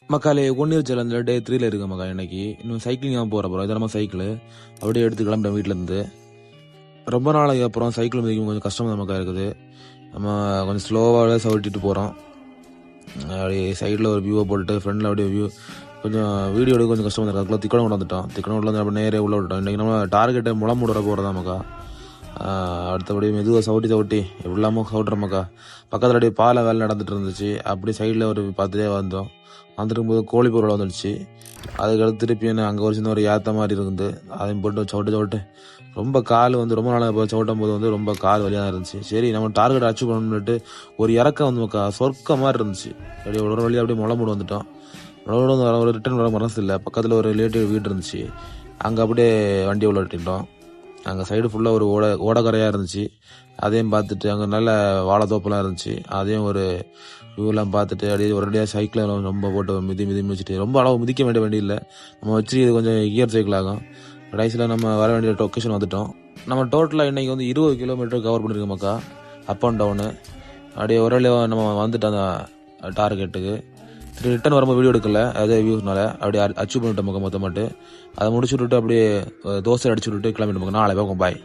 மக்காலே ஒன்னீர் சேலஞ்சில் டே 3ல இருக்கு மக்கா. இன்னைக்கு இன்னும் சைக்கிளிங்காக போகிற போகிறோம். இது நம்ம சைக்கிள் அப்படியே எடுத்து கிளம்பிட்டோம் வீட்டிலேருந்து. ரொம்ப நாளைக்கு அப்புறம் சைக்கிள் மிதிக்கும் கொஞ்சம் கஷ்டமாக தான் மக்கா இருக்குது. நம்ம கொஞ்சம் ஸ்லோவாக சவுட்டிட்டு போகிறோம். அப்படியே சைடில் ஒரு வியூவை போட்டுட்டு ஃப்ரெண்டில் அப்படியே வியூ கொஞ்சம் வீடியோ எடுக்க கொஞ்சம் கஷ்டமாக இருக்குது. அதுக்குள்ள திக்கணம் கொண்டு வந்துட்டோம். திக்கணம் கொண்டு வந்து அப்படியே நேரே உள்ள விட்டோம். இன்றைக்கி நம்ம டார்கெட்டை முளமுடுற போகிறதா மக்கா. அடுத்தபடி மெதுவாக சவுட்டி எப்படிலாமோ சவுட்டுற மக்கா. பக்கத்தில் அப்படியே பாலை வேலை நடந்துட்டு இருந்துச்சு. அப்படி சைடில் ஒரு பார்த்துட்டே வந்துருக்கும்போது கோழி பொருள் வந்துடுச்சு. அதுக்கடுத்து திருப்பி என்ன அங்கே ஒரு சின்ன ஒரு ஏற்ற மாதிரி இருக்குது. அதையும் போட்டு சவுட்டு ரொம்ப கால் ரொம்ப நாளாக சவுட்டும் போது ரொம்ப கால் வழியாக தான் இருந்துச்சு. சரி நம்ம டார்கெட் அச்சீவ் பண்ணணும்னுட்டு ஒரு இறக்கம் மக்கா சொர்க்க மாதிரி இருந்துச்சு. அப்படியே ஒரு வழியாக அப்படியே முளமுடு வந்துட்டோம். முளமுடு ஒரு ரிட்டர்ன் வர மனசு இல்லை. பக்கத்தில் ஒரு ரிலேட்டிவ் வீடு இருந்துச்சு. அங்கே அப்படியே வண்டியை உள்ள விட்டுட்டோம். அங்கே சைடு ஃபுல்லாக ஒரு ஓடக்கரையாக இருந்துச்சு. அதையும் பார்த்துட்டு அங்கே நல்ல வாழைத்தோப்பெல்லாம் இருந்துச்சு. அதையும் ஒரு வியூலாம் பார்த்துட்டு அப்படியே ஒரேடியாக சைக்கிளில் ரொம்ப போட்டு மிதிச்சுட்டு ரொம்ப அளவு மிதிக்க வேண்டிய வண்டி இல்லை. நம்ம வச்சு இது கொஞ்சம் கியர் சைக்கிள் ஆகும். கடைசியில் நம்ம வர வேண்டிய லொக்கேஷன் வந்துட்டோம். நம்ம டோட்டலாக இன்றைக்கி 20 கிலோமீட்டர் கவர் பண்ணியிருக்கோம் மக்கா. அப் அண்ட் டவுனு அப்படியே ஒரேடியாக நம்ம வந்துட்டோம் அந்த டார்கெட்டுக்கு. ரிட்டன் வரும்போது வீடியோ எடுக்கல, அதே வியூஸ்னால அப்படியே அச்சீவ் பண்ணிட்டோம் மக்கா மொத்தமாட்டு. அதை முடிச்சு விட்டுட்டு அப்படியே தோசை அடிச்சு விட்டுட்டு கிளம்பிட்டு மக்கா. நாளை பார்ப்போம். பாய்.